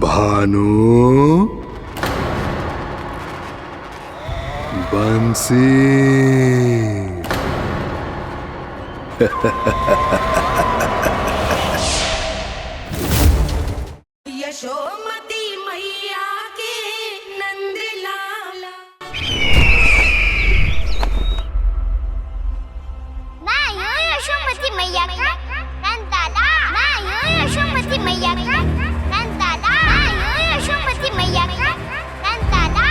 भानु, बंसी। यशोमती मैया के नंद लाला। मैं हूँ यशोमती मैया का नंदलाला। मैं हूँ यशोमती मैया का नंदलाला। मैं हूँ यशोमती मैया का नंदलाला।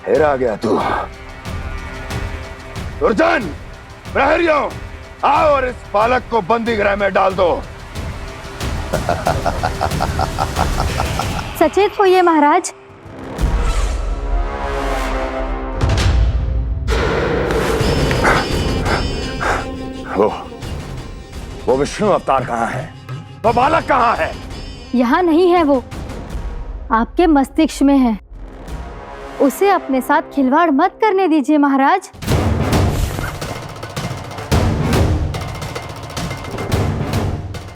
फिर आ गया तू। दुर्जन, प्रहरियों, आओ और इस बालक को बंदी गृह में डाल दो। सचेत होइए महाराज। वो विष्णु अवतार कहाँ है? वो बालक कहाँ है? यहाँ नहीं है वो, आपके मस्तिष्क में है। उसे अपने साथ खिलवाड़ मत करने दीजिए महाराज।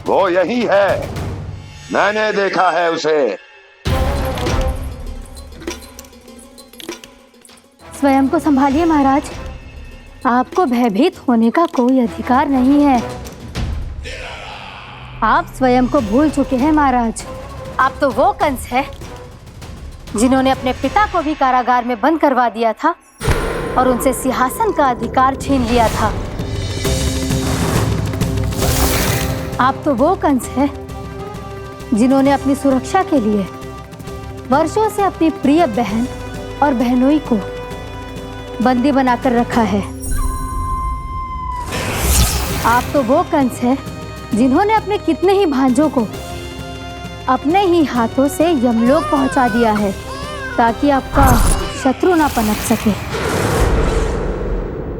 वो यही है, मैंने देखा है उसे। स्वयं को संभालिए महाराज, आपको भयभीत होने का कोई अधिकार नहीं है। आप स्वयं को भूल चुके हैं महाराज। आप तो वो कंस है जिन्होंने अपने पिता को भी कारागार में बंद करवा दिया था और उनसे सिंहासन का अधिकार छीन लिया था। आप तो वो कंस है जिन्होंने अपनी सुरक्षा के लिए वर्षों से अपनी प्रिय बहन और बहनोई को बंदी बनाकर रखा है। आप तो वो कंस है जिन्होंने अपने कितने ही भांजों को अपने ही हाथों से यमलोक पहुंचा दिया है ताकि आपका शत्रु ना पनप सके।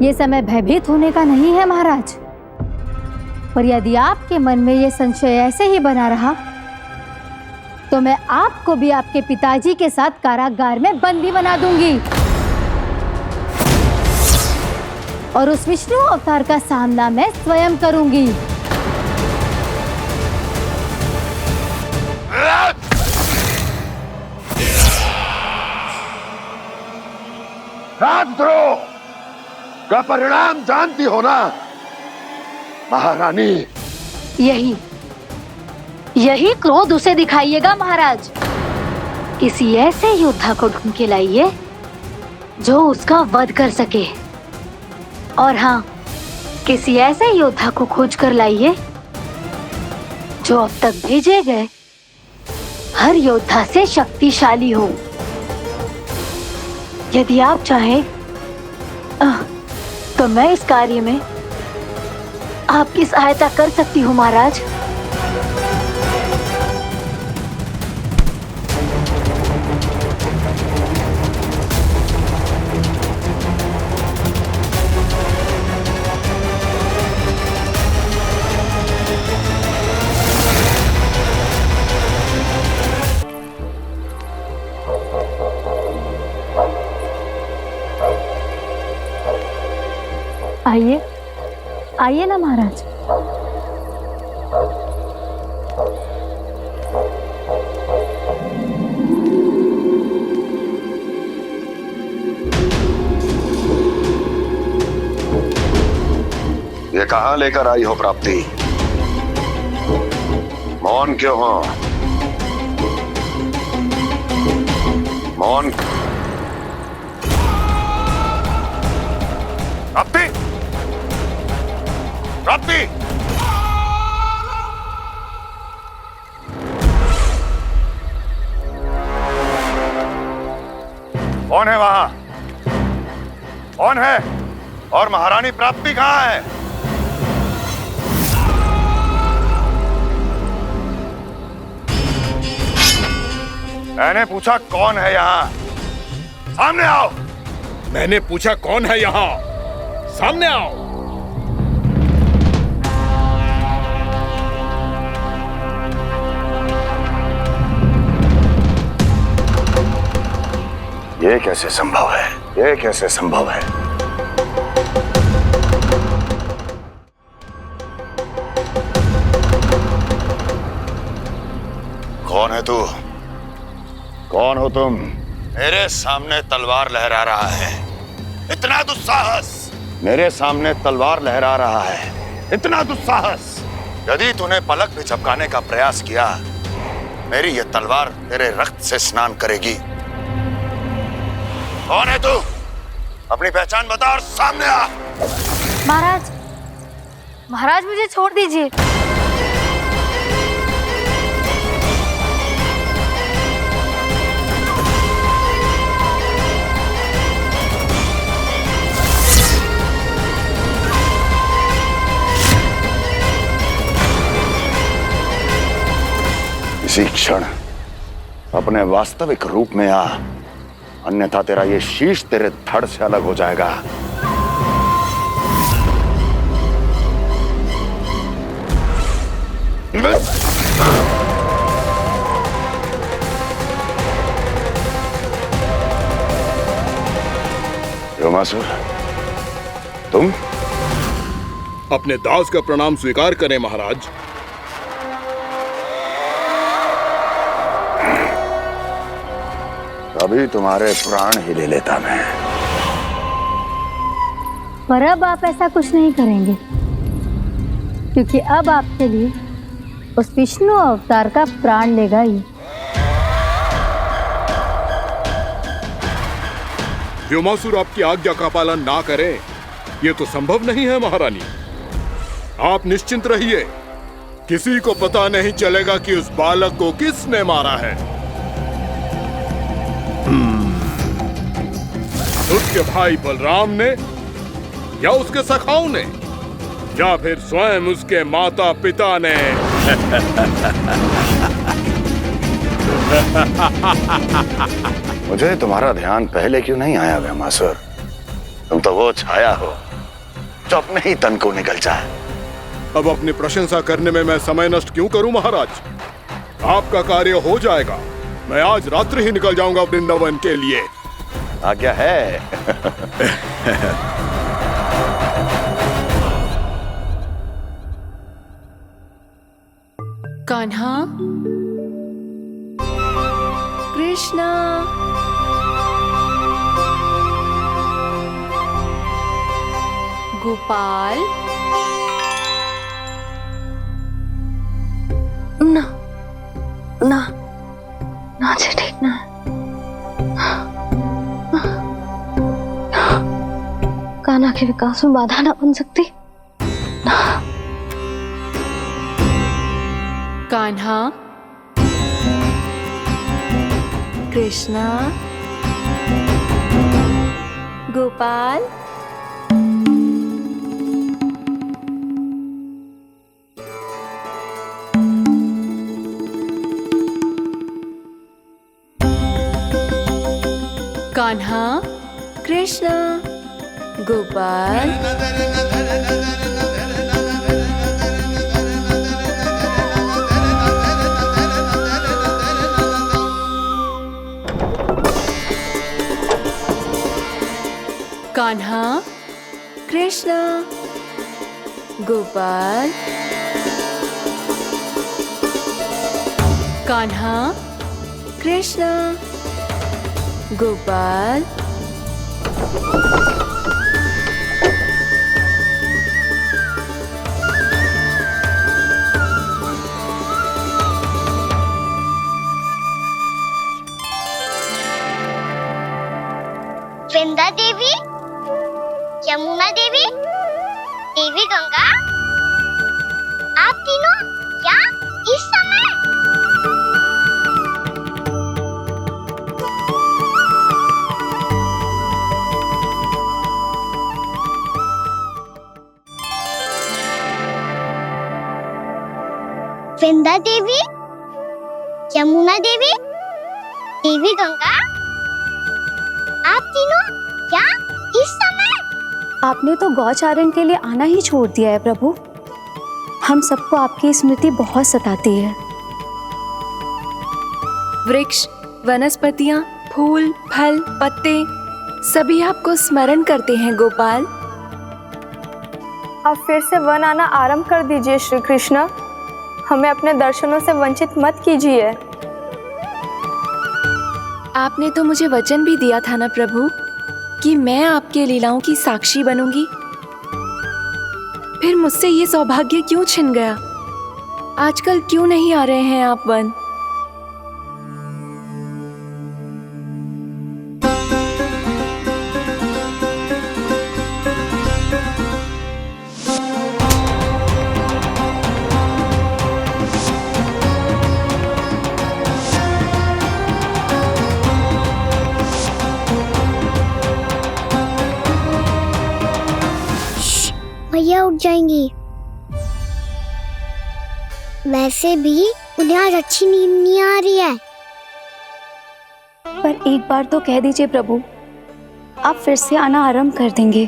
ये समय भयभीत होने का नहीं है महाराज, पर यदि आपके मन में ये संशय ऐसे ही बना रहा तो मैं आपको भी आपके पिताजी के साथ कारागार में बंदी बना दूंगी और उस विष्णु अवतार का सामना मैं स्वयं करूंगी। राजद्रोह का परिणाम जानती हो ना महारानी? यही क्रोध उसे दिखाइएगा महाराज। किसी ऐसे योद्धा को ढूंढ के लाइए जो उसका वध कर सके। और हाँ, किसी ऐसे योद्धा को खोज कर लाइए जो अब तक भेजे गए हर योद्धा से शक्तिशाली हो। यदि आप चाहें तो मैं इस कार्य में आपकी सहायता कर सकती हूँ महाराज। आइए आइए ना महाराज। ये कहाँ लेकर आई हो प्राप्ति? मौन क्यों हो? मौन। प्राप्ति, प्राप्ति, कौन है वहां? कौन है? और महारानी प्राप्ति कहाँ है? मैंने पूछा कौन है यहाँ? सामने आओ। मैंने पूछा कौन है यहाँ? सामने आओ। ये कैसे संभव है? ये कैसे संभव है? कौन है तू? कौन हो तुम? मेरे सामने तलवार लहरा रहा है। इतना दुस्साहस! मेरे सामने तलवार लहरा रहा है। इतना दुस्साहस! यदि तूने पलक भी झपकाने का प्रयास किया, मेरी ये तलवार तेरे रक्त से स्नान करेगी। कौन है तू? अपनी पहचान बता और सामने आ। महाराज, महाराज मुझे छोड़ दीजिए। इसी क्षण अपने वास्तविक रूप में आ, अन्यथा तेरा ये शीश तेरे धड़ से अलग हो जाएगा। योमासुर, तुम? अपने दास का प्रणाम स्वीकार करें महाराज। अभी तुम्हारे प्राण ही ले लेता मैं। पर अब आप ऐसा कुछ नहीं करेंगे, क्योंकि अब आपके लिए उस विष्णु अवतार का प्राण लेगा ही। व्योमासुर आपकी आज्ञा का पालन ना करे, ये तो संभव नहीं है महारानी। आप निश्चिंत रहिए, किसी को पता नहीं चलेगा कि उस बालक को किसने मारा है। उसके भाई बलराम ने, या उसके सखाओं ने, या फिर स्वयं उसके माता पिता ने। मुझे तुम्हारा ध्यान पहले क्यों नहीं आया व्योमासुर? तुम तो वो छाया हो जो अपने ही तन को निकल जाए। अब अपनी प्रशंसा करने में मैं समय नष्ट क्यों करूं महाराज? आपका कार्य हो जाएगा। मैं आज रात्रि ही निकल जाऊंगा वृंदावन के लिए। आज्ञा है। कान्हा, कृष्णा, गोपाल। ना ना ना जी, ठीक ना। कान्हा के विकास में बाधा ना बन सकती। कान्हा, कृष्णा, गोपाल। कान्हा, कृष्णा, गोपाल। कान्हा, कृष्णा, गोपाल। कान्हा, कृष्णा, गोपाल। वृंदा देवी, यमुना देवी, देवी गंगा, आप तीनों यहाँ इस समय? वृंदा देवी, यमुना देवी, देवी गंगा, आप तीनों क्या इस समय? आपने तो गौचारण के लिए आना ही छोड़ दिया है प्रभु। हम सबको आपकी स्मृति बहुत सताती है। वृक्ष, वनस्पतियां, फूल, फल, पत्ते सभी आपको स्मरण करते हैं गोपाल। अब फिर से वन आना आरंभ कर दीजिए श्री कृष्ण। हमें अपने दर्शनों से वंचित मत कीजिए। आपने तो मुझे वचन भी दिया था ना प्रभु कि मैं आपके लीलाओं की साक्षी बनूंगी। फिर मुझसे ये सौभाग्य क्यों छिन गया? आजकल क्यों नहीं आ रहे हैं आप वन? भैया उठ जाएंगी। वैसे भी उन्हें आज अच्छी नींद नहीं आ रही है। पर एक बार तो कह दीजिए प्रभु, आप फिर से आना आरंभ कर देंगे।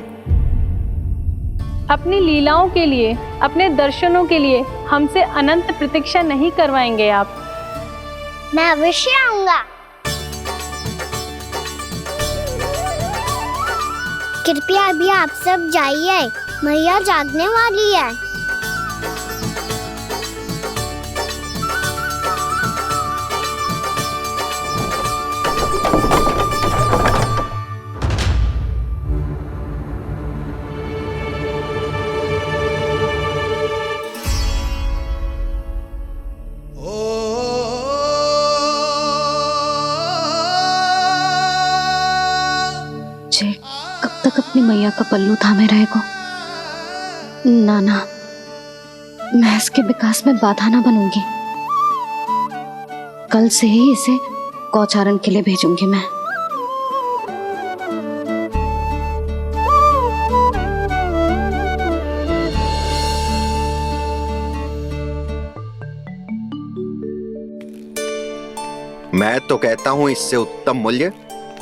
अपनी लीलाओं के लिए, अपने दर्शनों के लिए हमसे अनंत प्रतीक्षा नहीं करवाएंगे आप? मैं अवश्य आऊंगा। कृपया अभी आप सब जाइए, मैया जागने वाली है। मुझे कब तक अपनी मैया का पल्लू थामे रहेगा? ना, मैं इसके विकास में बाधा ना बनूंगी। कल से ही इसे गौचारण के लिए भेजूंगी मैं। मैं तो कहता हूँ इससे उत्तम मूल्य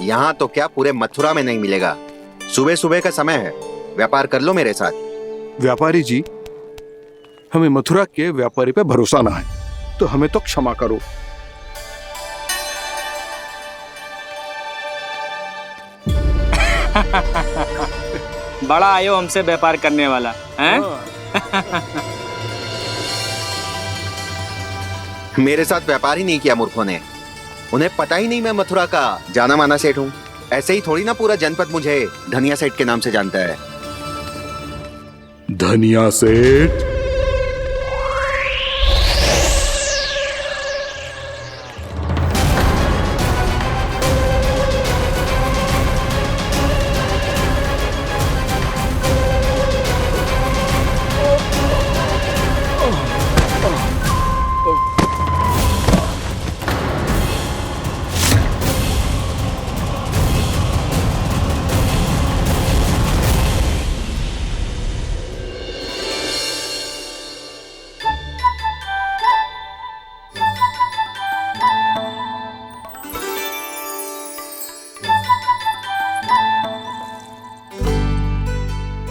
यहाँ तो क्या पूरे मथुरा में नहीं मिलेगा। सुबह सुबह का समय है, व्यापार कर लो मेरे साथ। व्यापारी जी, हमें मथुरा के व्यापारी पे भरोसा ना है, तो हमें तो क्षमा करो। बड़ा आयो हमसे व्यापार करने वाला हैं? मेरे साथ व्यापार ही नहीं किया मूर्खों ने। उन्हें पता ही नहीं मैं मथुरा का जाना माना सेठ हूँ। ऐसे ही थोड़ी ना पूरा जनपद मुझे धनिया सेठ के नाम से जानता है। धनिया सेठ?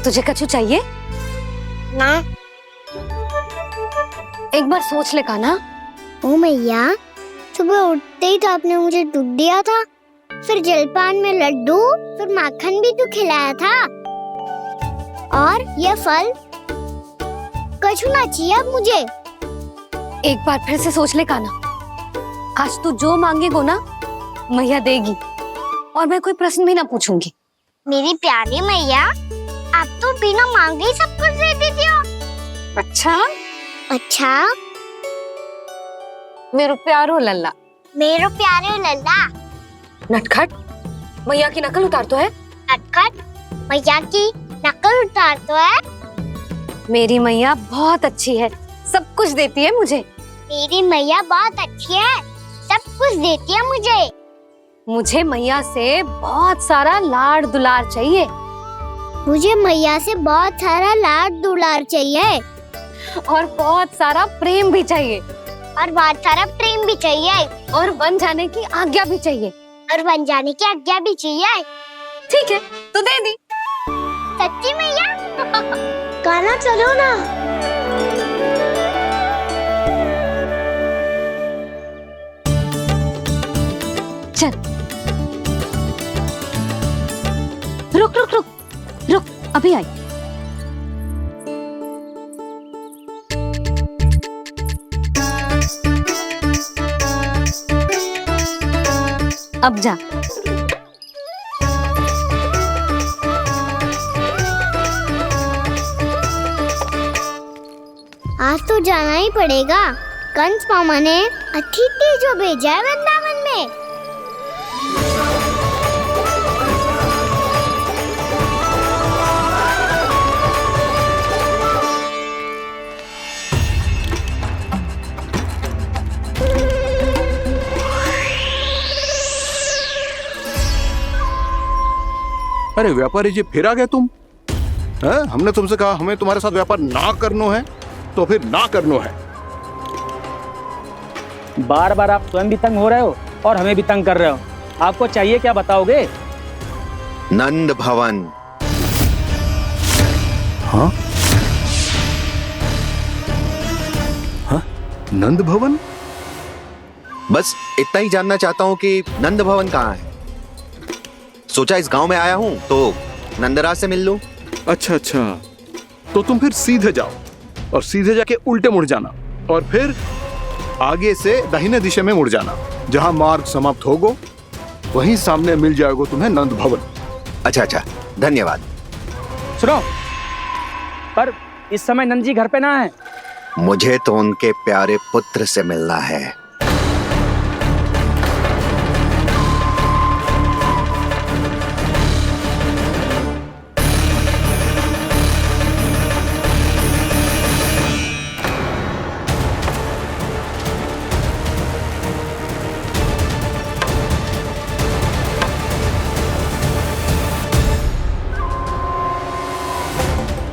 तुझे कछु चाहिए ना। एक बार सोच ले कान्हा। ओ मैया, सुबह उठते ही तो आपने मुझे दूध दिया था, फिर जलपान में लड्डू, फिर माखन भी तो खिलाया था, और ये फल। कछु ना चाहिए अब मुझे। एक बार फिर से सोच ले कान्हा। आज तू जो मांगेगो ना मैया देगी, और मैं कोई प्रश्न भी ना पूछूंगी। मेरी प्यारी मैया, आप तो बिना मांगे ही सब कुछ दे देती हो। अच्छा मेरो प्यारो लल्ला। मेरो प्यारे लल्ला। नटखट, मैया की नकल उतार तो है। नटखट, मैया की नकल उतार तो है। मेरी मैया बहुत अच्छी है, सब कुछ देती है मुझे। मेरी मैया बहुत अच्छी है, सब कुछ देती है मुझे। मुझे मैया से बहुत सारा लाड़ दुलार चाहिए। मुझे मैया से बहुत सारा लाड दुलार चाहिए, और बहुत सारा प्रेम भी चाहिए। और बहुत सारा प्रेम भी चाहिए। और बन जाने की आज्ञा भी चाहिए। और बन जाने की आज्ञा भी चाहिए। ठीक है, तो दे दी। सच्ची मैया? गाना चलो ना। चल, रुक रुक रुक रुक, अभी आई। अब जा। आज तो जाना ही पड़ेगा। कंस मामा ने अतिथि जो भेजा है वृंदावन में। अरे व्यापारी जी, फिर आ गए तुम? हैं? हमने तुमसे कहा हमें तुम्हारे साथ व्यापार ना करनो है, तो फिर ना करनो है। बार बार आप स्वयं भी तंग हो रहे हो और हमें भी तंग कर रहे हो। आपको चाहिए क्या बताओगे? नंद भवन। हाँ? हाँ? नंद भवन? बस इतना ही जानना चाहता हूँ कि नंद भवन कहाँ है। सोचा इस गांव में आया हूँ तो नंदराज से मिल लूं। अच्छा अच्छा, तो तुम फिर सीधे जाओ और सीधे जाके उल्टे मुड़ जाना और फिर आगे से दाहिने दिशा में मुड़ जाना। जहां मार्ग समाप्त होगो वहीं सामने मिल जाएगा तुम्हें नंद भवन। अच्छा अच्छा, धन्यवाद। सुनो, पर इस समय नंद जी घर पे ना है। मुझे तो उनके प्यारे पुत्र से मिलना है।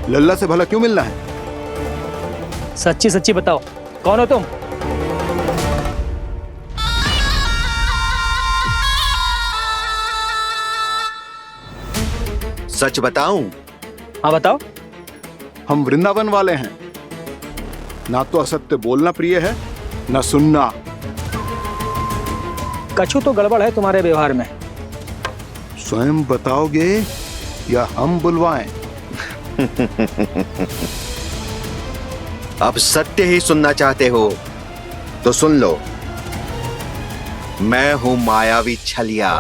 लल्ला से भला क्यों मिलना है? सच्ची सच्ची बताओ, कौन हो तुम? सच बताऊं? हाँ बताओ। हम वृंदावन वाले हैं। ना तो असत्य बोलना प्रिय है, ना सुनना। कछु तो गड़बड़ है तुम्हारे व्यवहार में। स्वयं बताओगे या हम बुलवाएं? अब सत्य ही सुनना चाहते हो तो सुन लो। मैं हूं मायावी छलिया।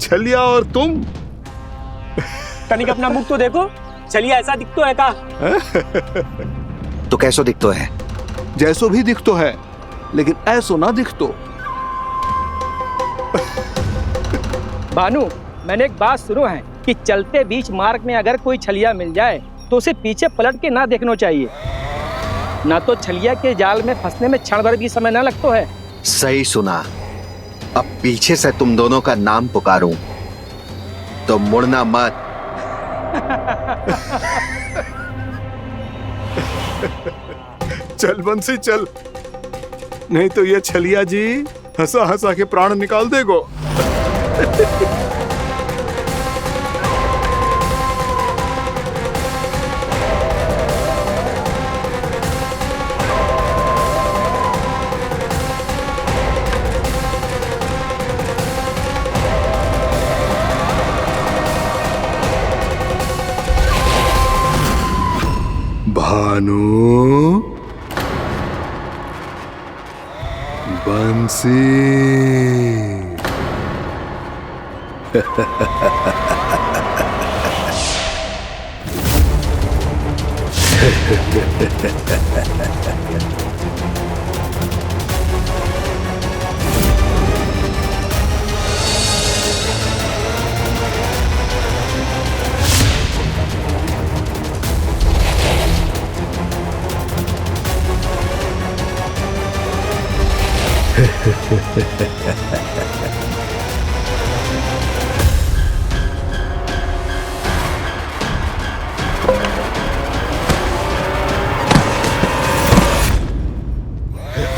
छलिया और तुम? तनिक अपना मुख तो देखो, छलिया ऐसा दिखतो है का? तो कैसो दिखतो है? जैसो भी दिखतो है, लेकिन ऐसो ना दिखतो। भानु, मैंने एक बात सुनो है कि चलते बीच मार्ग में अगर कोई छलिया मिल जाए तो उसे पीछे पलट के ना देखना चाहिए। ना तो छलिया के जाल में फंसने में क्षण भर भी समय ना लगता है। सही सुना। अब पीछे से तुम दोनों का नाम पुकारूं तो मुड़ना मत। चल बंसी चल, नहीं तो ये छलिया जी हंसा हंसा के प्राण निकाल देगो। भानु, बंसी।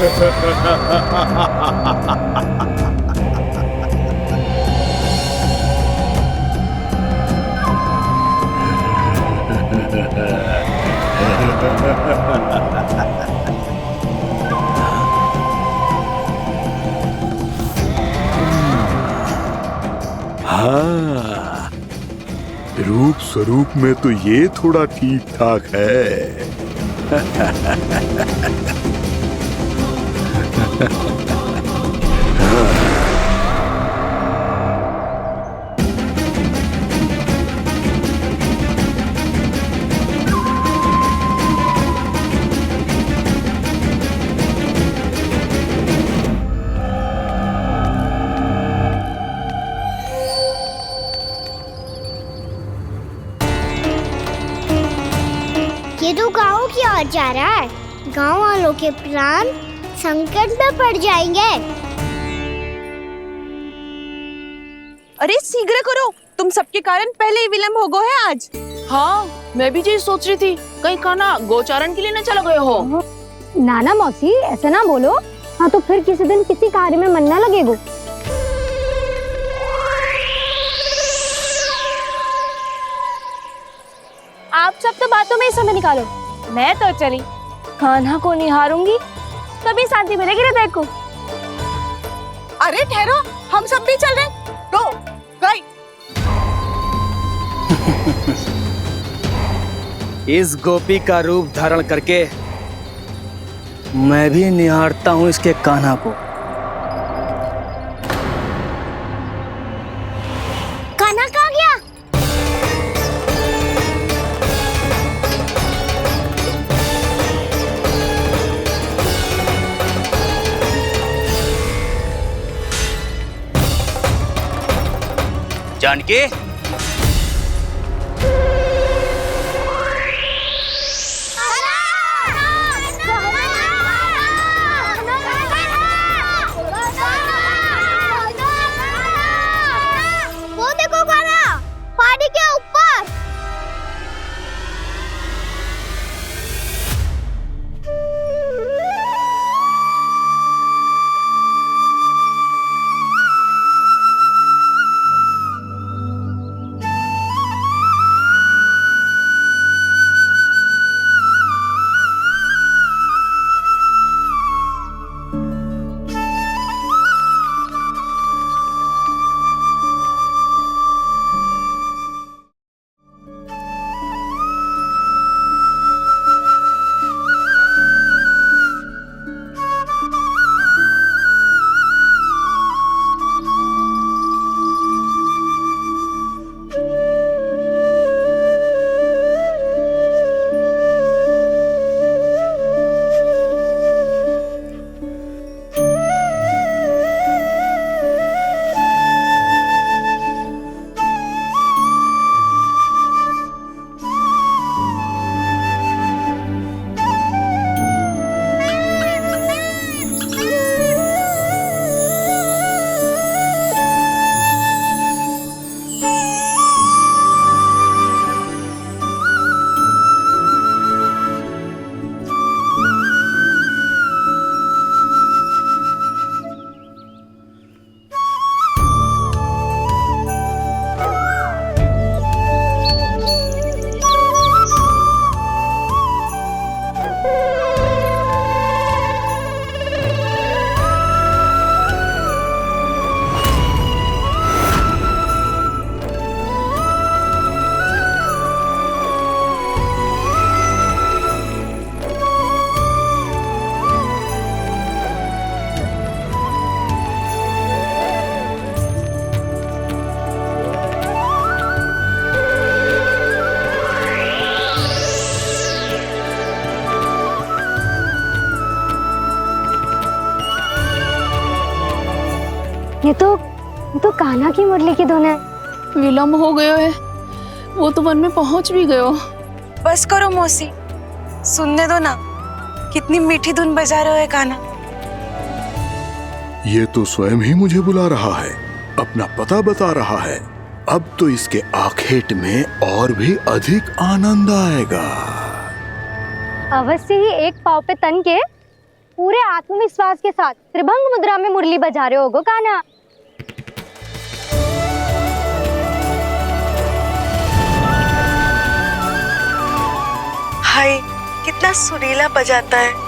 हाँ, रूप स्वरूप में तो ये थोड़ा ठीक ठाक है। ये तो गाँव की ओर जा रहा है। गाँव वालों के प्राण संकट में पड़ जाएंगे। अरे शीघ्र करो, तुम सबके कारण पहले ही विलंब हो गए है आज। हाँ, मैं भी यही सोच रही थी, कहीं खाना गोचारण के लिए न चले गए हो। नाना मौसी ऐसे ना बोलो। हाँ तो फिर किसी दिन किसी कार्य में मन ना लगेगा। आप सब तो बातों में ही समय निकालो। मैं तो चली कान्हा को निहारूंगी, तभी शांति मिलेगी हृदय को। अरे ठहरो, हम सब भी चल रहे। तो गई। इस गोपी का रूप धारण करके मैं भी निहारता हूँ इसके कान्हा को। कान्हा कहाँ गया? जानकी, वो देखो कान्हा, पहाड़ी के ऊपर। ये तो कान्हा की मुरली की धुन है। विलंब हो गया है, वो तो वन में पहुंच भी गयो। बस करो मौसी, सुनने दो ना, कितनी मीठी धुन बजा रहे हो कान्हा। ये तो स्वयं ही मुझे बुला रहा है, अपना पता बता रहा है। अब तो इसके आखेट में और भी अधिक आनंद आएगा। अवश्य ही एक पाव पे तन के पूरे आत्मविश्वास के साथ त्रिभंग मुद्रा में मुरली बजा रहे होगो कान्हा। हाय, कितना सुरीला बजाता है।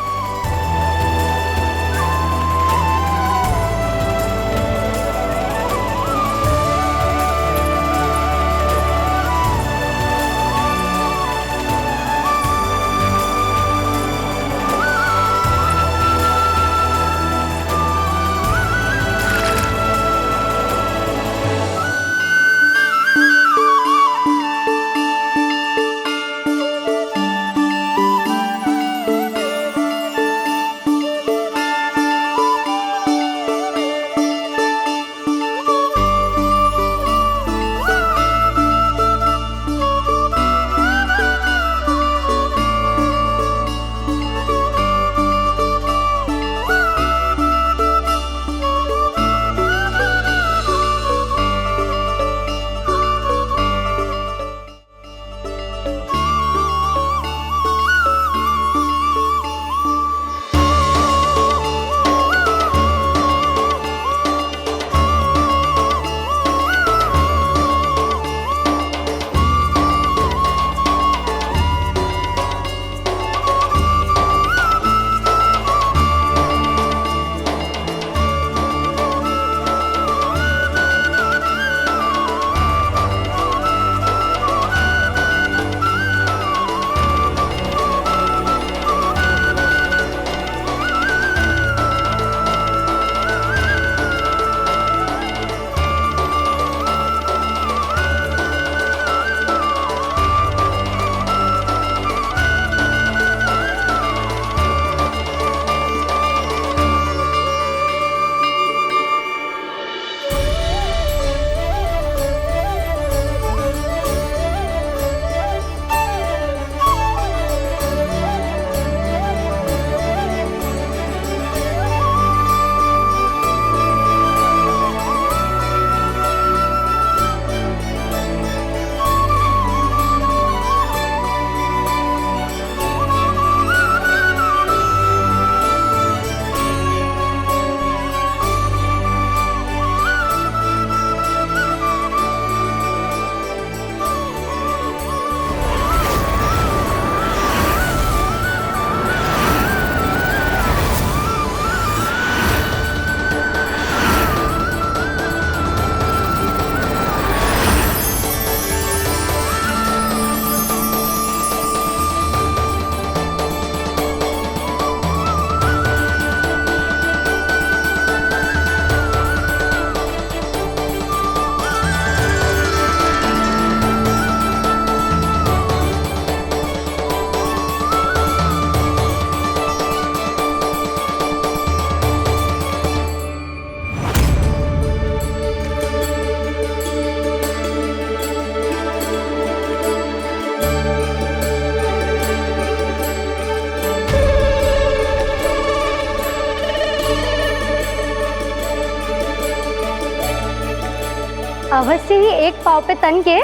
अवश्य ही एक पाव पे तन के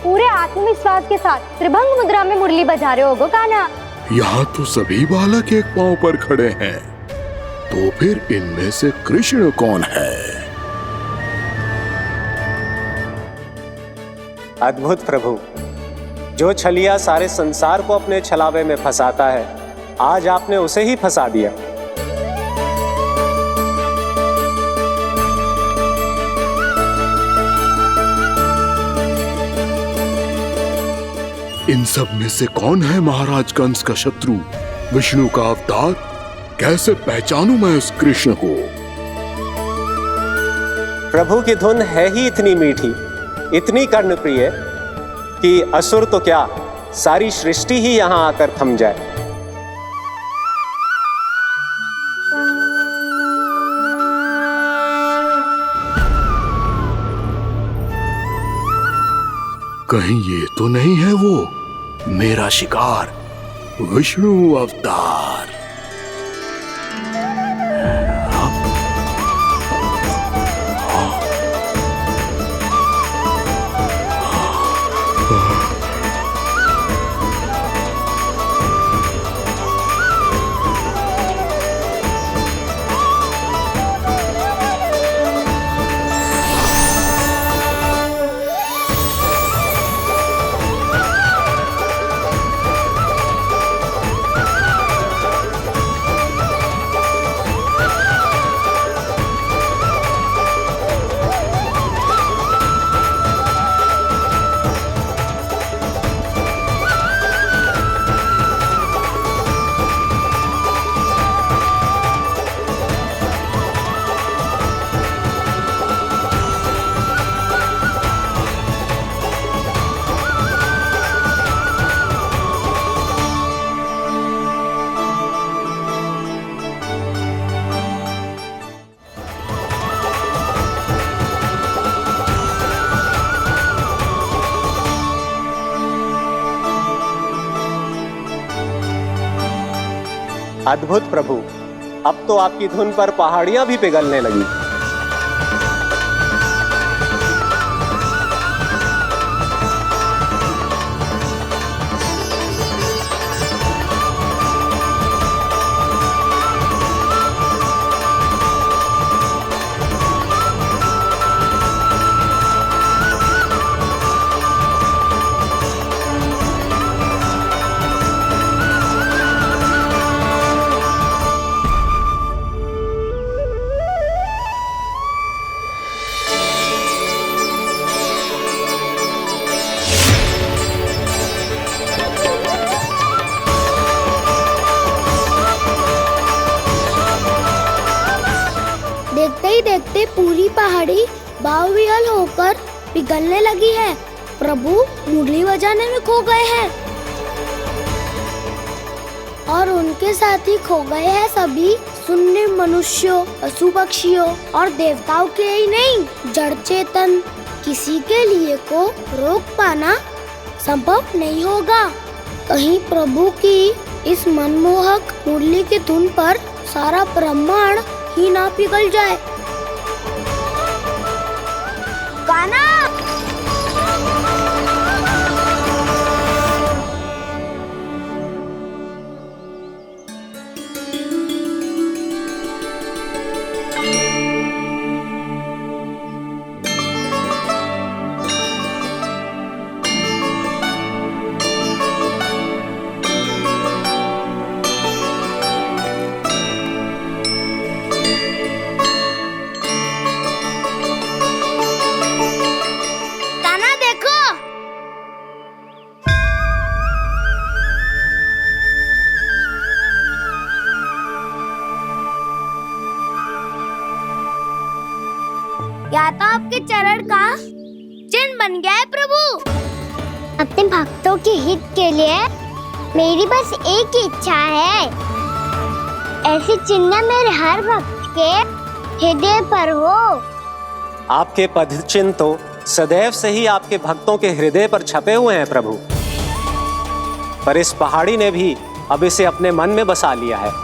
पूरे आत्मविश्वास के साथ त्रिभंग मुद्रा में मुरली बजा रहे होगो कान्हा। यहाँ तो सभी बालक एक पांव पर खड़े हैं, तो फिर इनमें से कृष्ण कौन है? अद्भुत प्रभु, जो छलिया सारे संसार को अपने छलावे में फंसाता है, आज आपने उसे ही फंसा दिया। इन सब में से कौन है महाराज कंस का शत्रु, विष्णु का अवतार? कैसे पहचानूं मैं उस कृष्ण को? प्रभु की धुन है ही इतनी मीठी, इतनी कर्णप्रिय कि असुर तो क्या, सारी सृष्टि ही यहाँ आकर थम जाए। कहीं ये तो नहीं है वो मेरा शिकार, विष्णु अवतार? अद्भुत प्रभु, अब तो आपकी धुन पर पहाड़ियां भी पिघलने लगी। देखते ही देखते पूरी पहाड़ी बावविहल होकर पिघलने लगी है। प्रभु मुरली बजाने में खो गए हैं और उनके साथ ही खो गए हैं सभी सुनने मनुष्यों, पशु पक्षियों और देवताओं के ही नहीं, जड़ चेतन किसी के लिए को रोक पाना संभव नहीं होगा। कहीं प्रभु की इस मनमोहक मुरली की धुन पर सारा ब्रह्मांड ही ना पिघल जाए। गाना या तो आपके चरण का चिन्ह बन गया है प्रभु। अपने भक्तों के हित के लिए मेरी बस एक ही इच्छा है, ऐसी चिन्ह मेरे हर भक्त के हृदय पर हो। आपके पद चिन्ह तो सदैव से ही आपके भक्तों के हृदय पर छपे हुए हैं प्रभु, पर इस पहाड़ी ने भी अब इसे अपने मन में बसा लिया है।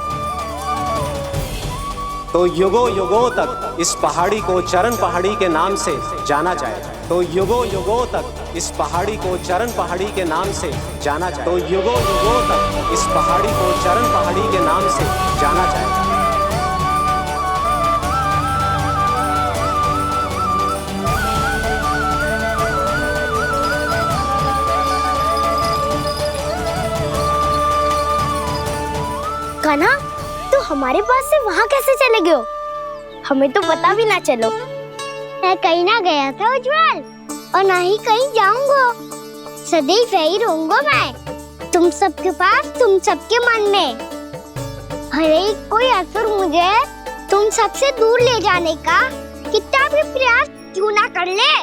तो युगों युगों तक इस पहाड़ी को चरण पहाड़ी के नाम से जाना जाए। तो युगों युगों तक इस पहाड़ी को चरण पहाड़ी के नाम से जाना जाए। तो युगों युगों तक इस पहाड़ी को चरण पहाड़ी के नाम से जाना जाए। कान्हा, तो हमारे पास से वहाँ कैसे चले गए हो? हमें तो पता भी ना चलो। मैं कहीं ना गया था उज्जवल, और ना ही कहीं जाऊंगा। सदैव यही रहूंगा मैं, तुम सबके पास, तुम सबके मन में। हर एक कोई असुर मुझे तुम सबसे दूर ले जाने का कितना भी प्रयास क्यों ना कर ले।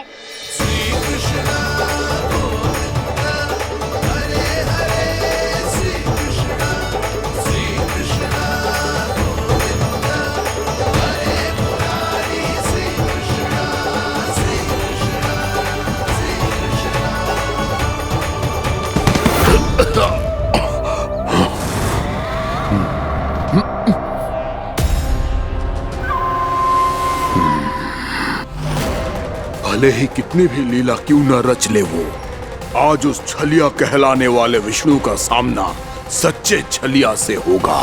भले ही कितनी भी लीला क्यों न रच ले वो, आज उस छलिया कहलाने वाले विष्णु का सामना सच्चे छलिया से होगा।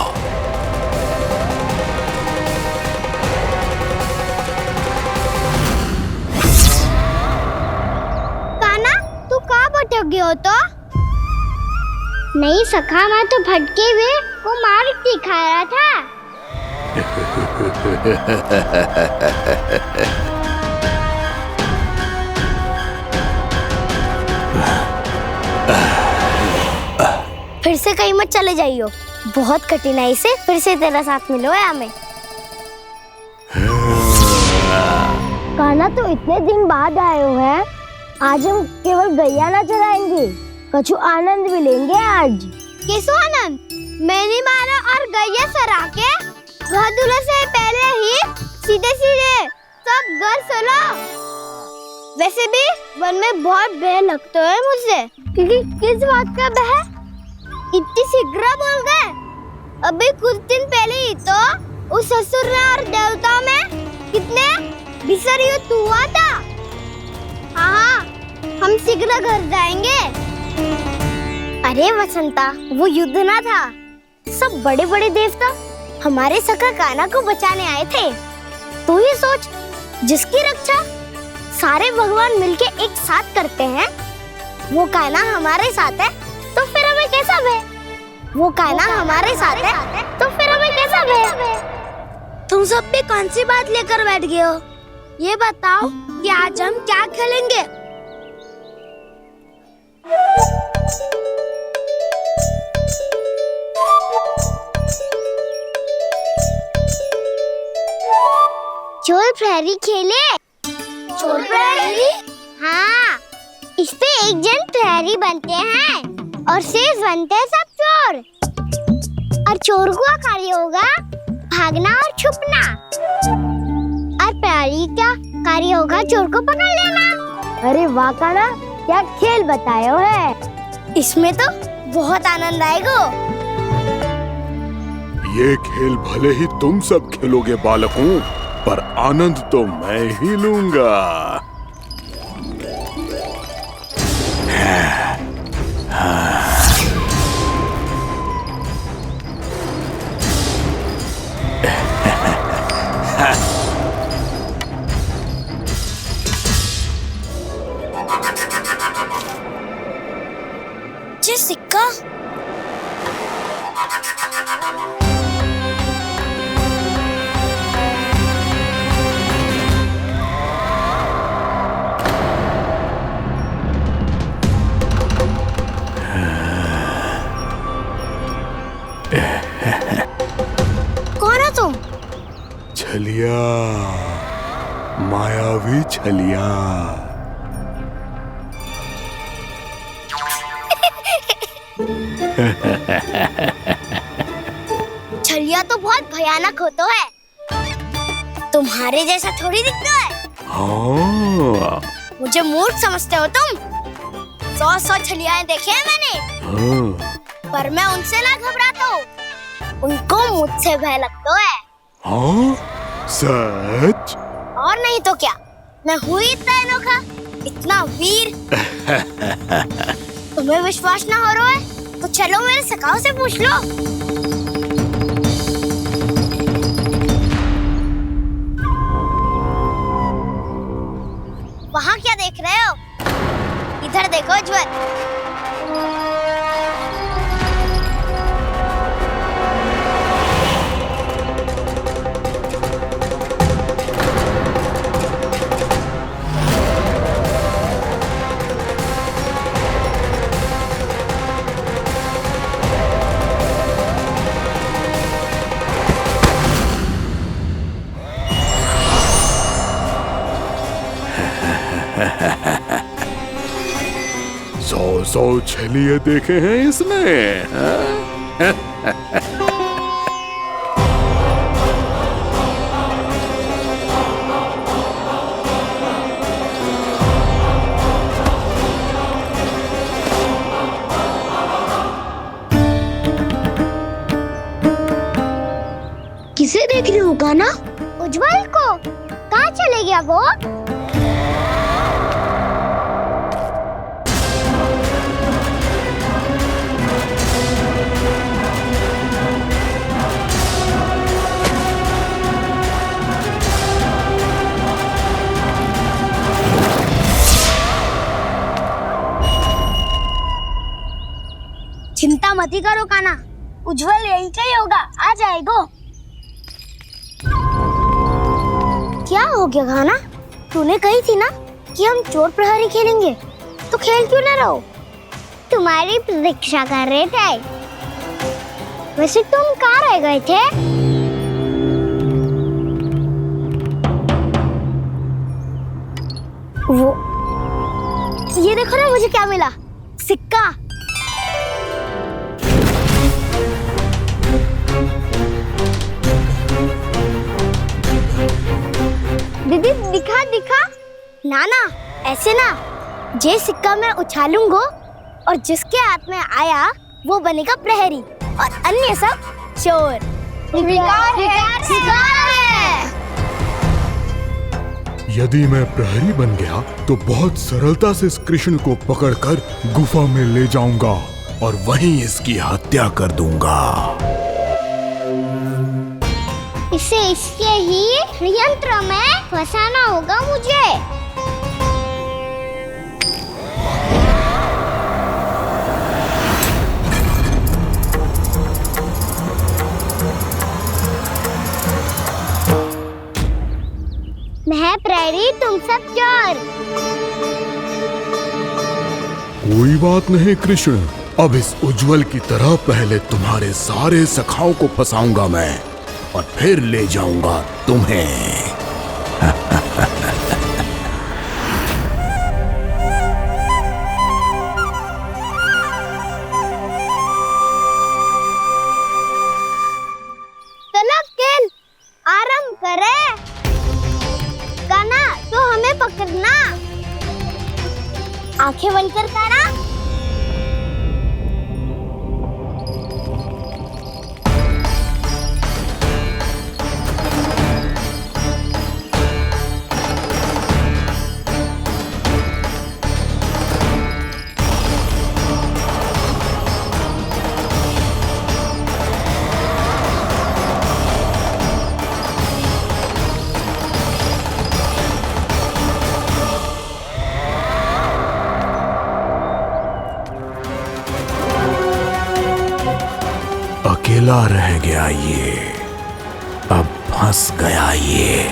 कान्हा, तू कहाँ भटक गए हो? तो नहीं सखा, मैं तो भटके हुए को मार्ग दिखा रहा था। फिर से कहीं मत चले जाइयो, बहुत कठिनाई से फिर से तेरा साथ मिलो है हमें। कान्हा, तो इतने दिन बाद आए हो हैं, आज हम केवल गैया ना चराएंगे, कछु आनंद भी लेंगे आज। किसो आनंद? मैंने मारा और गैया चरा के घर दूल्हे से पहले ही सीधे सीधे सब घर चलो। वैसे भी वन में बहुत भय लगता है मुझे, क्योंकि किस बात का भय? इतनी शीघ्र बोल गए। अभी कुछ दिन पहले ही तो उस ससुर में और देवताओं में कितने भीषण युद्ध हुआ था। हाँ, हम शीघ्र घर जाएंगे। अरे वसंता, वो युद्ध ना था, सब बड़े बड़े देवता हमारे सखा कान्हा को बचाने आए थे। तू ही सोच, जिसकी रक्षा सारे भगवान मिलके एक साथ करते हैं, वो कान्हा हमारे साथ है तो फिर हमें कैसा भय? वो कान्हा हमारे साथ है तो फिर हमें कैसा भय? तुम सब भी कौन सी बात लेकर बैठ गए हो? ये बताओ कि आज हम क्या खेलेंगे? चोर प्रहरी खेले। चोर प्रहरी? हाँ, इस पे एक जन प्रहरी बनते हैं और शेष बनते हैं सब चोर। और चोर का कार्य होगा भागना और छुपना, और प्रहरी का कार्य होगा चोर को पकड़ लेना। अरे वाह कान्हा, क्या खेल बताया है। इसमें तो बहुत आनंद आएगा। ये खेल भले ही तुम सब खेलोगे बालकों, पर आनंद तो मैं ही लूंगा। ये सिक्का कौन हो तुम? छलिया, मायावी छलिया। छलिया तो बहुत भयानक होता है, तुम्हारे जैसा थोड़ी दिखता है। हाँ। मुझे मूर्ख समझते हो तुम? 100 छलियाएं देखे हैं मैंने। हाँ। पर मैं उनसे ना घबराता हूँ, उनको मुझसे भय लगता है। हाँ? सच? और नहीं तो क्या, मैं हूँ इतना अनोखा, इतना वीर। तुम्हें विश्वास ना हो रहा है तो चलो मेरे सखाओं से पूछ लो। वहाँ क्या देख रहे हो? इधर देखो उज्जवल। सौ छलिए देखे हैं इसने। किसे देख रही हो कान्हा? उज्जवल को। कहाँ चले गया वो? चिंता मत करो कान्हा, उज्जवल यहीं का ही होगा, आ जाएगा। क्या हो गया कान्हा? तूने कही थी ना कि हम चोर प्रहरी खेलेंगे, तो खेल क्यों ना रहो? तुम्हारी प्रतीक्षा कर रहे थे। वैसे तुम कहाँ रह गए थे? वो ये देखो ना, मुझे क्या मिला? सिक्का। दीदी दिखा दिखा। ना ना, ऐसे ना, ये सिक्का मैं उछालूंगा और जिसके हाथ में आया वो बनेगा प्रहरी और अन्य सब चोर। स्वीकार है, स्वीकार है। यदि मैं प्रहरी बन गया तो बहुत सरलता से इस कृष्ण को पकड़कर गुफा में ले जाऊंगा और वहीं इसकी हत्या कर दूंगा। इसे इसके ही यंत्र में फंसाना होगा मुझे। मैं प्रहरी, तुम सब चोर। कोई बात नहीं कृष्ण, अब इस उज्जवल की तरह पहले तुम्हारे सारे सखाओं को फंसाऊंगा मैं और फिर ले जाऊंगा तुम्हें। चलो किल, आराम करे। कान्हा, तो हमें पकड़ना। आंखें बंद कर कान्हा। अकेला रह गया ये, अब फंस गया ये।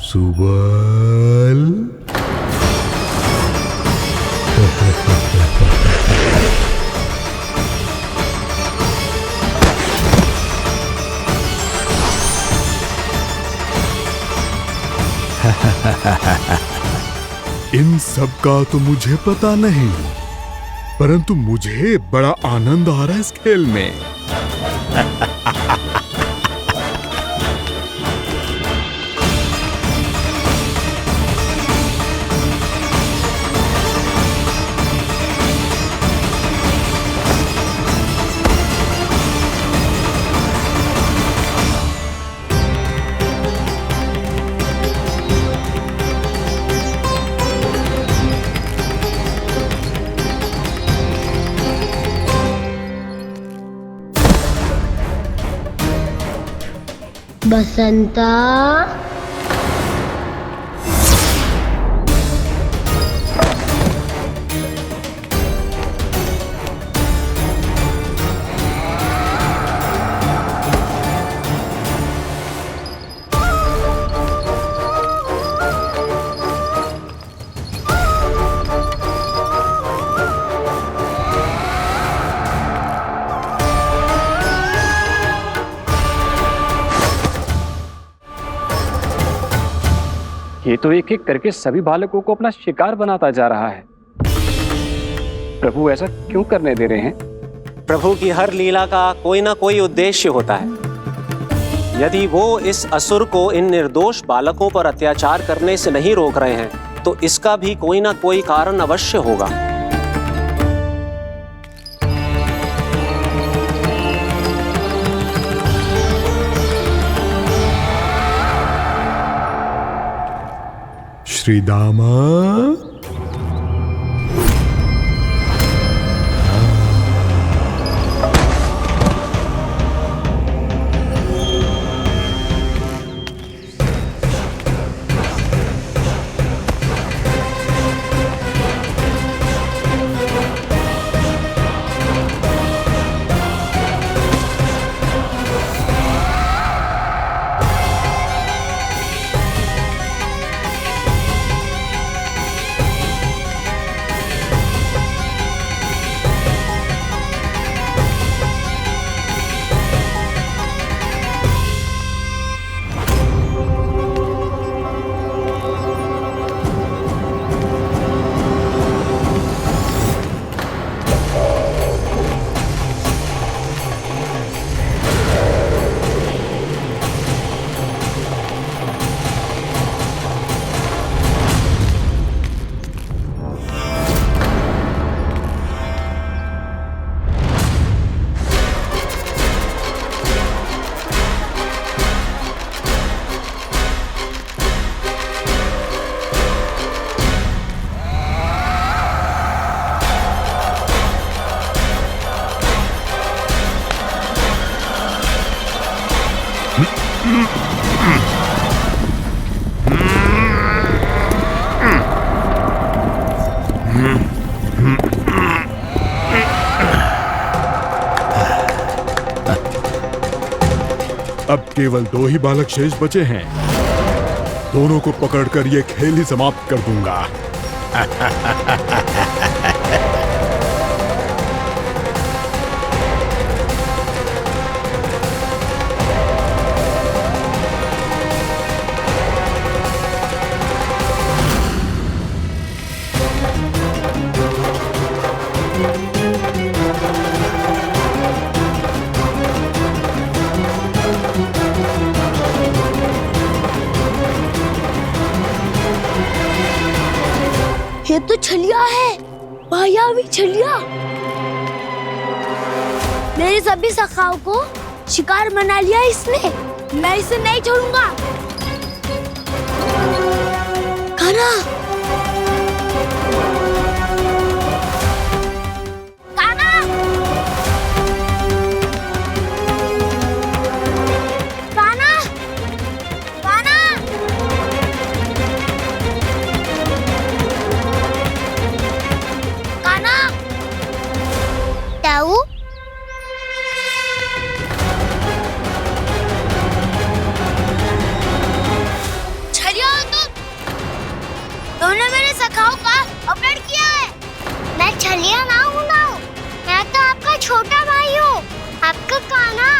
सुबल। इन सब का तो मुझे पता नहीं, परंतु मुझे बड़ा आनंद आ रहा है इस खेल में। बसंता, ये तो एक एक करके सभी बालकों को अपना शिकार बनाता जा रहा है। प्रभु ऐसा क्यों करने दे रहे हैं? प्रभु की हर लीला का कोई ना कोई उद्देश्य होता है। यदि वो इस असुर को इन निर्दोष बालकों पर अत्याचार करने से नहीं रोक रहे हैं तो इसका भी कोई ना कोई कारण अवश्य होगा। श्रीदामा, अब केवल 2 ही बालक शेष बचे हैं। दोनों को पकड़कर ये खेल ही समाप्त कर दूंगा। ये तो छलिया है, मायावी छलिया। मेरे सभी सखाओं को शिकार बना लिया इसने। मैं इसे नहीं छोड़ूंगा। कान्हा, कान्हा, कान्हा, कान्हा। ताऊ, छलिया हो तुमने मेरे सखाओं का अपहरण किया है। मैं छलिया ना हूँ मैं तो आपका छोटा भाई हूँ, आपका कान्हा।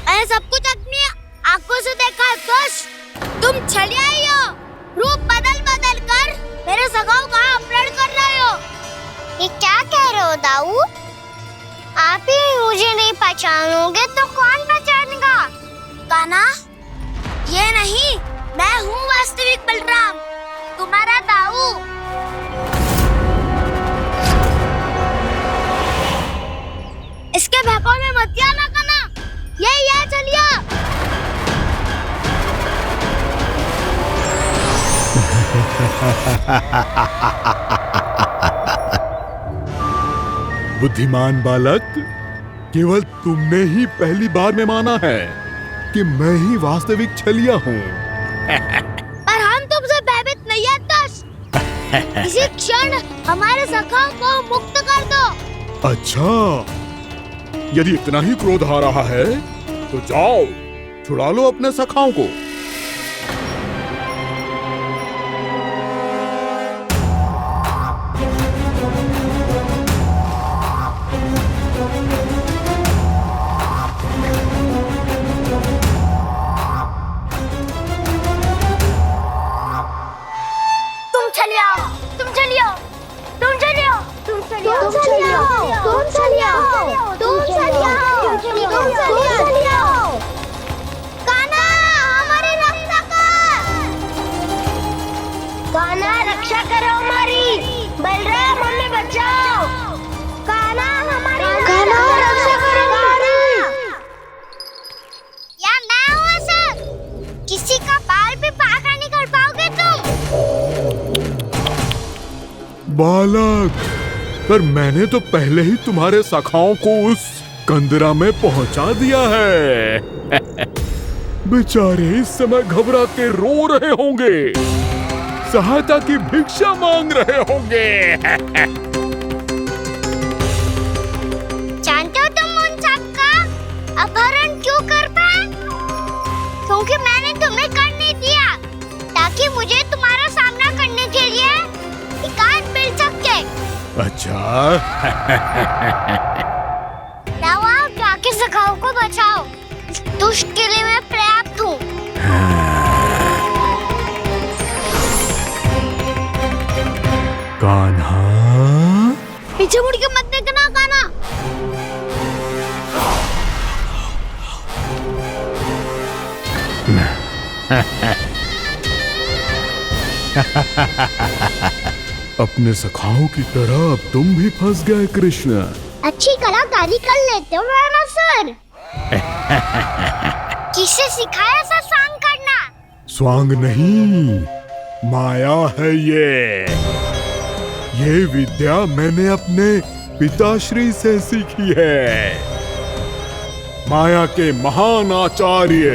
मैंने सब कुछ अपनी आंखों से देखा है। बस तुम छलिया ही हो। रूप बदल बदल कर मेरे सखाओं का अपहरण कर रहे हो। ये क्या कह रहे हो दाऊ? आप ही मुझे नहीं पहचानोगे तो कौन पहचानेगा? कान्हा, ये नहीं, मैं हूँ वास्तविक बलराम, तुम्हारा दाऊ। इसके बहकावे में मत आना कान्हा, ये चलिए। बुद्धिमान बालक, केवल तुमने ही पहली बार में माना है कि मैं ही वास्तविक छलिया हूँ। पर हम तुमसे भयभीत नहीं है दस। इसी क्षण हमारे सखाओं को मुक्त कर दो। अच्छा, यदि इतना ही क्रोध आ रहा है तो जाओ, छुड़ा लो अपने सखाओं को। रक्षा करो हमारी। बलराम, हमें बचाओ। कान्हा, हमारी रक्षा करो हमारी। या मैं हूँ सर, किसी का बाल भी पाका नहीं कर पाओगे तुम। बालक, पर मैंने तो पहले ही तुम्हारे सखाओं को उस कंदरा में पहुंचा दिया है। बेचारे इस समय घबरा के रो रहे होंगे, सहायता की भिक्षा मांग रहे होंगे। जानते हो तुम उन सबका अपहरण क्यों कर पाए? क्योंकि मैंने तुम्हें कर नहीं दिया, ताकि मुझे तुम्हारा सामना करने के लिए एकांत मिल सके। अच्छा। जाओ, आप जाके सखाओं को बचाओ। इस दुष्ट के लिए मैं पर्याप्त हूँ। कान्हा, पीछे मुड़ के मत देखना कान्हा। अपने सखाओं की तरह अब तुम भी फंस गए कृष्ण। अच्छी कलाकारी कर लेते हो ना सर। किसे सिखाया ऐसा स्वांग करना? स्वांग नहीं, माया है ये विद्या मैंने अपने पिताश्री से सीखी है। माया के महान आचार्य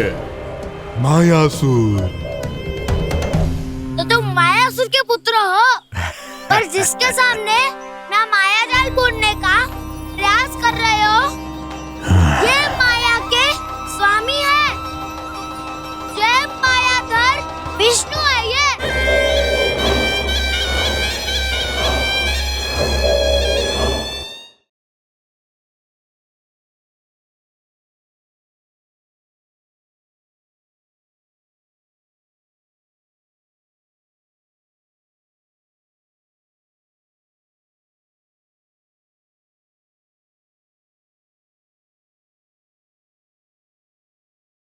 मायासुर। तो तुम मायासुर के पुत्र हो? और जिसके सामने ना माया जाल बुनने का प्रयास कर रहे हो, ये माया के स्वामी है। जय मायाधर विष्णु।